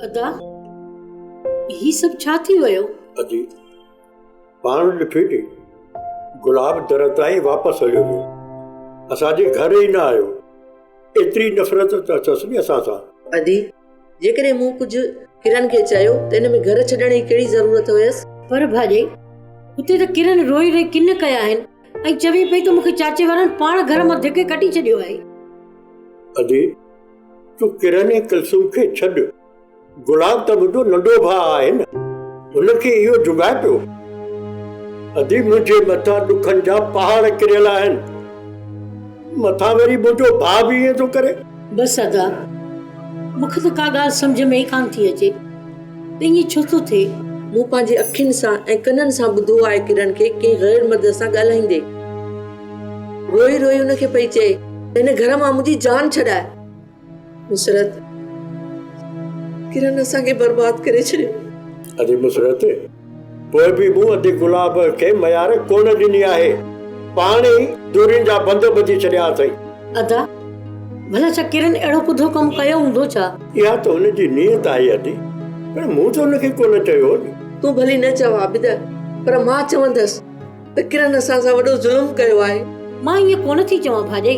अदा ही सब छा थी वयो? अजी पाण ॾिठी गुलाब दर ताईं वापसि हलियो वियो, असांजे घर ई न आयो। एतिरी नफ़रत त अथसि नी असां सां। अदी जेकॾहिं मूं कुझु किरण खे चयो त हिन में घर छॾण जी कहिड़ी ज़रूरत हुयसि? पर भाॼे उते त किरण रोई रोई किन कया आहिनि ऐं चवे पई त मूंखे चाचे वारनि पाण घर मां धिके कढी छॾियो आहे। अदी तूं किरण ऐं कुलसुम खे छॾ, गुलाब त मुंहिंजो नंढो भाउ आहे न, हुनखे इहो जुगाए पियो। अदी मुंहिंजे मथां ॾुखनि जा पहाड़ किरियल आहिनि, मथां वरी मुंहिंजो भाउ बि ईअं थो करे। बसि अदा मूंखे त का ॻाल्हि सम्झ में ई कान थी अचे त ईअं छो थो थिए। मूं पंहिंजे अखियुनि सां ऐं कननि सां ॿुधो आहे किरण खे कंहिं गैर मर्द सां ॻाल्हाईंदे रोई रोई हुनखे पई चए त हिन घर मां मुंहिंजी जान छॾाए। मुसरत किरण असांखे बर्बाद करे छॾियो। अदी मुसरत पोइ बि मूं अदी गुलाब खे मयार कोन ॾिनी आहे, पाण ई दूरियुनि जा बंद ॿधी छॾिया अथई। अदा भला छा किरण अहिड़ो कुधो कमु कयो हूंदो छा? इहा त हुनजी नियत आहे अदी, पर मूं त हुनखे कोन चयो। तूं भली न चव आबिद, पर मां चवंदसि त किरण असां सां वॾो ज़ुल्म कयो आहे। मां ईअं कोन थी चवां भाॼे,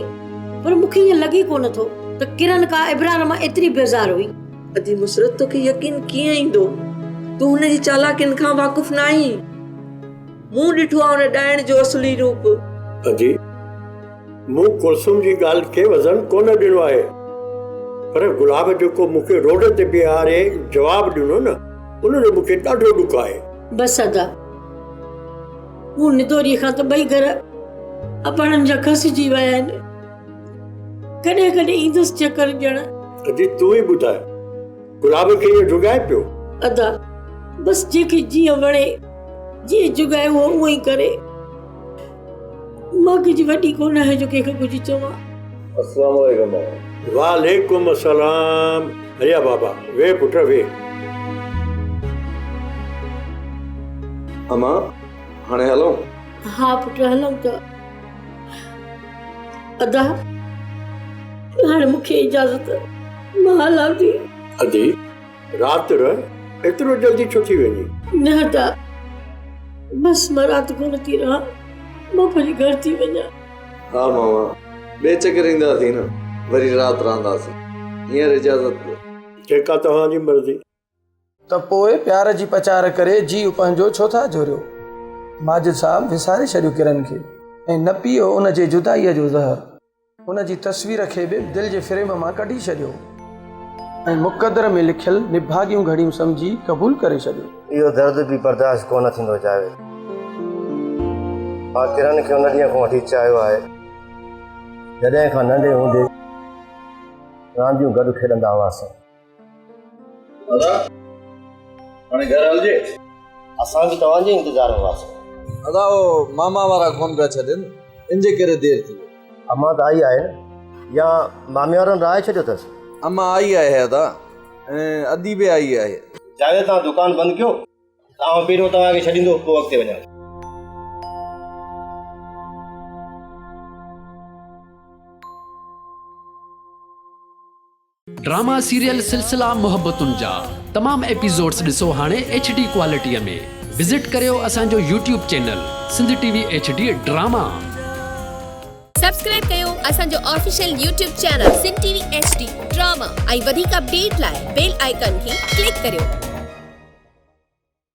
पर मूंखे ईअं लॻे कोन थो त किरण का इब्रार मां एतिरी बेज़ार हुई। अदी मुसरत तोखे यकीन कीअं ईंदो? तूं हुनजी चालाकियुनि खां वाक़ुफ़ न आहीं। मूं ॾिठो आहे हुन ॾाइण जो असली रूप। अजी मूं कुलसुम जी ॻाल्हि खे वज़न कोन ॾिनो आहे, पर गुलाब जेको मूंखे रोड ते बीहारे जवाबु ॾिनो न, उनजो मूंखे ॾाढो ॾुख आहे। बसि अदा हू निदोरीअ खां त ॿई घर अपणनि जा खसिजी विया आहिनि। कॾहिं कॾहिं ईंदुसि चकर ॼण। अजी तूं ई ॿुधाए, गुलाब खे इहो जुगाए पियो? अदा बसि जेके जीअं वणे जीअं जुगाए उहो उहो ई करे। मां कुझु वॾी कोन आहे जो कंहिंखे कुझु चवां। अस्सलाम वालेकुम। वालेकुम अस्सलाम। हरिया बाबा वे पुट वे। अमा हाणे हलूं? हा पुट हलूं था। अदा हाणे मूंखे इजाज़त, मां हलां थी। अदी राति रह, एतिरो जल्दी छो थी वेंदी? न अदा बसि मां राति कोन थी रहां, मां पंहिंजे घर थी वञा। हा मामा ॿिए चकर ईंदासीं न, वरी राति रहंदासीं। हींअर इजाज़त ॾियो। जेका तव्हांजी मर्ज़ी। त पोइ प्यार जी पचार करे जीउ पंहिंजो छो था जोरियो? माजिद साहब विसारे छॾियो किरण खे ऐं न पीओ उन जे जुदाईअ जो ज़हर। उन जी तस्वीर खे बि दिलि जे फ्रेम मां कढी छॾियो ऐं मुक़दर में लिखियल निभागियूं घड़ियूं सम्झी क़बूल करे छॾियो। इहो दर्द बि बर्दाश्त कोन थींदो जावेद। मां किरण खे उन ॾींहं खां वठी चाहियो आहे जॾहिं खां नंढे हूंदे रांदियूं गॾु खेॾंदा हुआसीं। हाणे घर हलजे? असां बि तव्हांजे इंतज़ार में हुआसीं। अदा मामा वारा कोन पिया छॾनि, इनजे करे देरि थी। अमा त आई आहे न, या मामे वारनि राय छॾियो अथसि? अमा आई आहे अदा ऐं अदी बि आई आहे। जावेद तव्हां दुकानु बंदि कयो, तव्हां पहिरियों तव्हांखे छॾींदो पोइ अॻिते वञा। ड्रामा सीरियल सिलसिला मोहब्बतुनि जा तमाम एपिसोड्स ॾिसो हाणे HD क्वालिटीअ में। विज़िट करियो असांजो YouTube channel Sindh TV HD drama. Subscribe कयो असांजो official YouTube channel Sindh TV HD drama ऐं वधीक अपडेट लाइ बेल आइकन खे क्लिक करियो।